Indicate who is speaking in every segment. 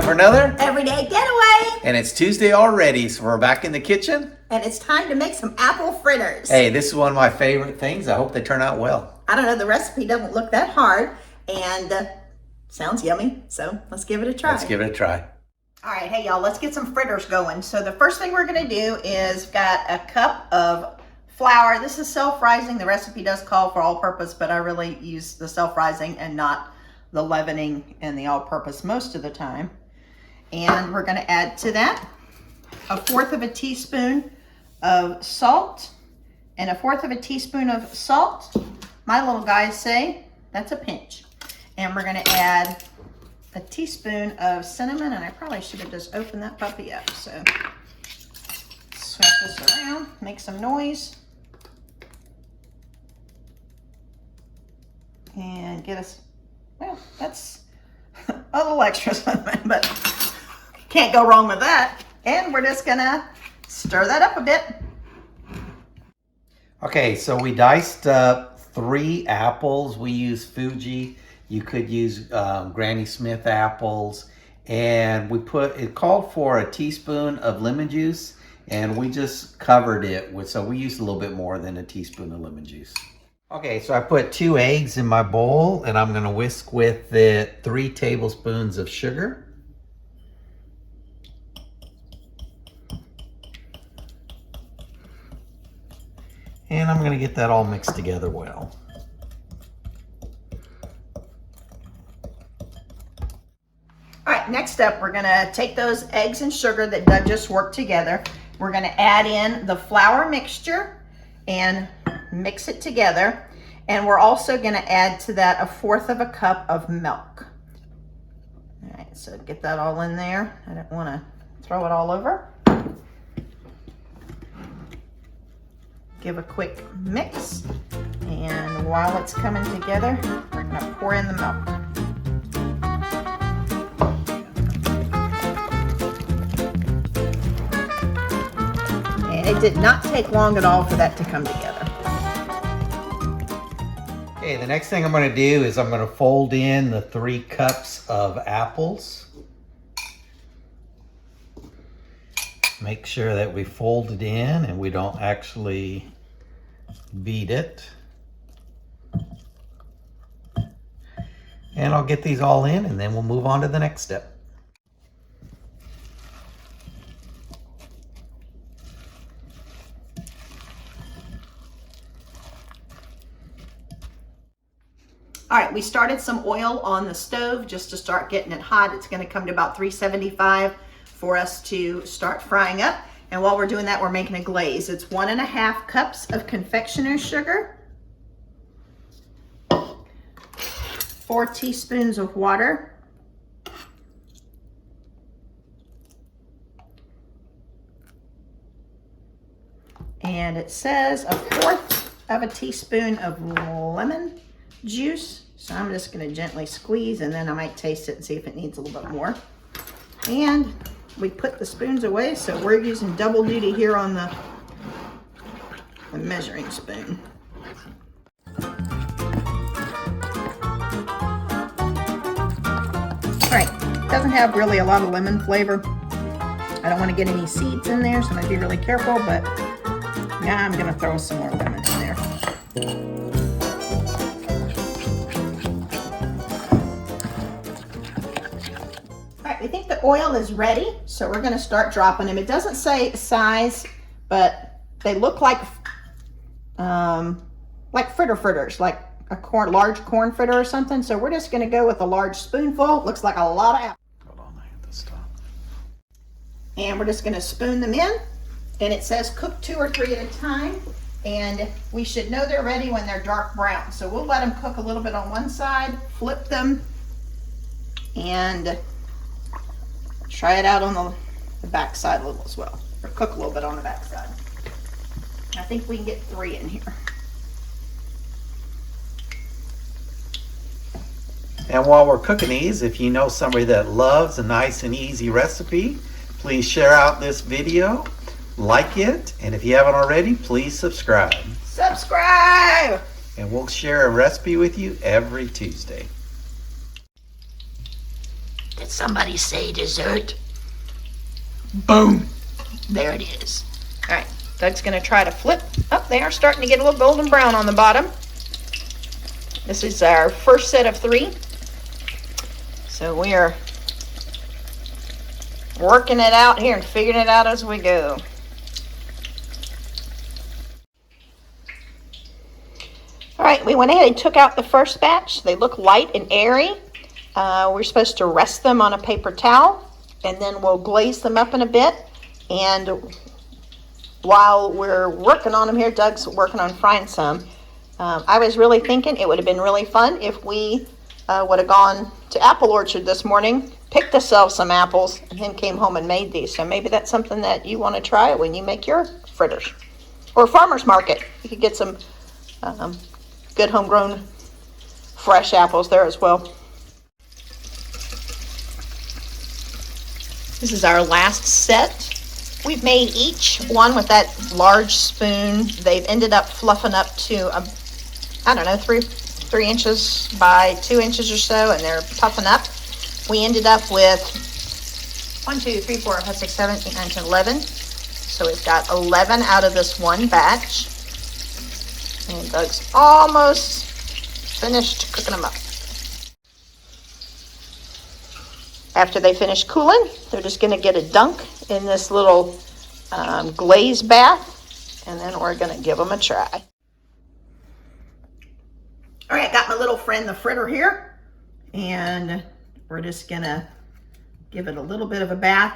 Speaker 1: for another
Speaker 2: Everyday Getaway.
Speaker 1: And it's Tuesday already, so we're back in the kitchen.
Speaker 2: And it's time to make some apple fritters.
Speaker 1: Hey, this is one of my favorite things. I hope they turn out well.
Speaker 2: I don't know, the recipe doesn't look that hard and sounds yummy. So let's give it a try.
Speaker 1: Let's give it a try.
Speaker 2: All right, hey y'all, let's get some fritters going. So the first thing we're gonna do is got a cup of flour. This is self-rising. The recipe does call for all-purpose, but I really use the self-rising and not the leavening and the all-purpose most of the time. And we're gonna add to that 1/4 of a teaspoon of salt and 1/4 of a teaspoon of salt. My little guys say that's a pinch. And we're gonna add a teaspoon of cinnamon, and I probably should have just opened that puppy up. So switch this around, make some noise. And get us, well, that's a little extra cinnamon, but can't go wrong with that. And we're just gonna stir that up a bit.
Speaker 1: Okay, so we diced up 3 apples. We use Fuji. You could use Granny Smith apples. And it called for a teaspoon of lemon juice, and we just covered it with, so we used a little bit more than a teaspoon of lemon juice. Okay, so I put 2 eggs in my bowl, and I'm gonna whisk with it 3 tablespoons of sugar. And I'm gonna get that all mixed together well.
Speaker 2: All right, next up, we're gonna take those eggs and sugar that Doug just worked together. We're gonna add in the flour mixture and mix it together. And we're also gonna add to that 1/4 of a cup of milk. All right, so get that all in there. I don't wanna throw it all over. Give a quick mix. And while it's coming together, we're gonna pour in the milk. It did not take long at all for that to come together.
Speaker 1: Okay, the next thing I'm going to do is I'm going to fold in the 3 cups of apples. Make sure that we fold it in and we don't actually beat it. And I'll get these all in and then we'll move on to the next step.
Speaker 2: All right, we started some oil on the stove just to start getting it hot. It's gonna come to about 375 for us to start frying up. And while we're doing that, we're making a glaze. It's 1.5 cups of confectioner's sugar, 4 teaspoons of water, and it says 1/4 of a teaspoon of lemon juice. So I'm just going to gently squeeze, and then I might taste it and see if it needs a little bit more. And we put the spoons away, so we're using double duty here on the measuring spoon. All right, it doesn't have really a lot of lemon flavor. I don't want to get any seeds in there, so I'm going to be really careful, but now I'm going to throw some more lemon in there. I think the oil is ready, so we're going to start dropping them. It doesn't say size, but they look like fritters, like a large corn fritter or something. So we're just going to go with a large spoonful. Looks like a lot of apples.
Speaker 1: Hold on, I hit the stop.
Speaker 2: And we're just going to spoon them in. And it says cook 2 or 3 at a time. And we should know they're ready when they're dark brown. So we'll let them cook a little bit on one side, flip them, and try it out on the back side a little as well, or cook a little bit on the back side. I think we can get 3 in here.
Speaker 1: And while we're cooking these, if you know somebody that loves a nice and easy recipe, please share out this video, like it, and if you haven't already, please subscribe.
Speaker 2: Subscribe!
Speaker 1: And we'll share a recipe with you every Tuesday.
Speaker 2: Did somebody say dessert? Boom. There it is. All right, Doug's gonna try to flip. Oh, they are starting to get a little golden brown on the bottom. This is our first set of 3. So we are working it out here and figuring it out as we go. All right, we went ahead and took out the first batch. They look light and airy. We're supposed to rest them on a paper towel, and then we'll glaze them up in a bit. And while we're working on them here, Doug's working on frying some. I was really thinking it would have been really fun if we would have gone to Apple Orchard this morning, picked ourselves some apples, and then came home and made these. So maybe that's something that you want to try when you make your fritters. Or farmer's market. You could get some good homegrown fresh apples there as well. This is our last set. We've made each one with that large spoon. They've ended up fluffing up to, I don't know, 3 inches by 2 inches or so, and they're puffing up. We ended up with 1, 2, 3, 4, 5, 6, 7, 8, 9, 10, 11. So we've got 11 out of this one batch. And Doug's almost finished cooking them up. After they finish cooling, they're just going to get a dunk in this little glaze bath, and then we're going to give them a try. All right, got my little friend the fritter here, and we're just going to give it a little bit of a bath.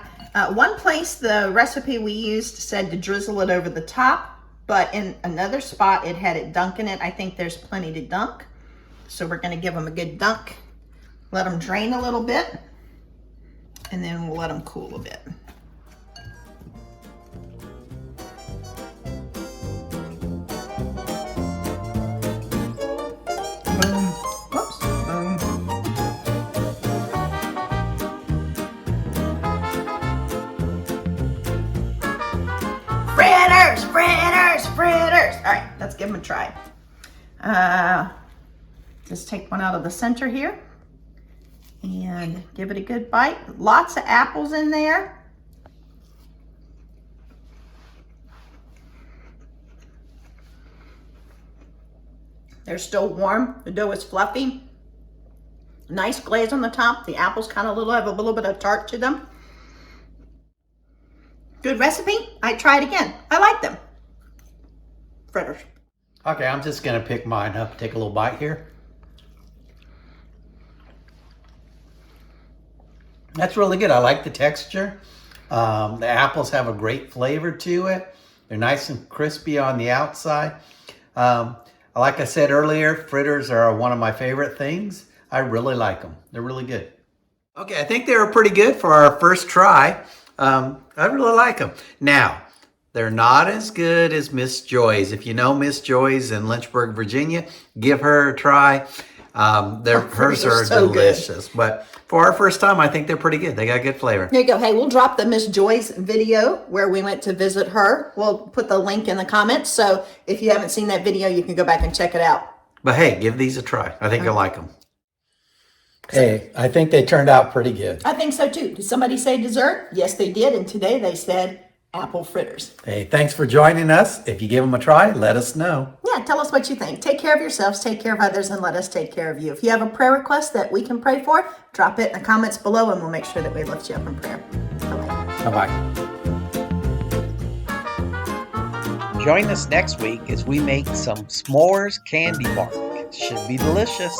Speaker 2: One place the recipe we used said to drizzle it over the top, but in another spot it had it dunk in it. I think there's plenty to dunk, so we're going to give them a good dunk, let them drain a little bit, and then we'll let them cool a bit. Boom. Whoops. Boom. Fritters, fritters, fritters. All right, let's give them a try. Just take one out of the center here and give it a good bite. Lots of apples in there. They're still warm. The dough is fluffy. Nice glaze on the top. The apples kind of have a little bit of tart to them. Good recipe. I'd try it again. I like them. Fritters.
Speaker 1: Okay, I'm just gonna pick mine up, take a little bite here. That's really good. I like the texture. The apples have a great flavor to it. They're nice and crispy on the outside. Like I said earlier, fritters are one of my favorite things. I really like them. They're really good. Okay, I think they were pretty good for our first try. I really like them. Now, they're not as good as Miss Joy's. If you know Miss Joy's in Lynchburg, Virginia, give her a try. Hers are so delicious. Good. But for our first time, I think they're pretty good. They got good flavor.
Speaker 2: There you go. Hey, we'll drop the Miss Joy's video where we went to visit her. We'll put the link in the comments. So if you haven't seen that video, you can go back and check it out.
Speaker 1: But hey, give these a try. I think you'll like them. Hey, I think they turned out pretty good.
Speaker 2: I think so too. Did somebody say dessert? Yes, they did. And today they said apple fritters.
Speaker 1: Hey, thanks for joining us. If you give them a try, let us know.
Speaker 2: Yeah, tell us what you think. Take care of yourselves, take care of others, and let us take care of you. If you have a prayer request that we can pray for, drop it in the comments below and we'll make sure that we lift you up in prayer. Bye-bye.
Speaker 1: Bye-bye. Join us next week as we make some s'mores candy bar. It should be delicious.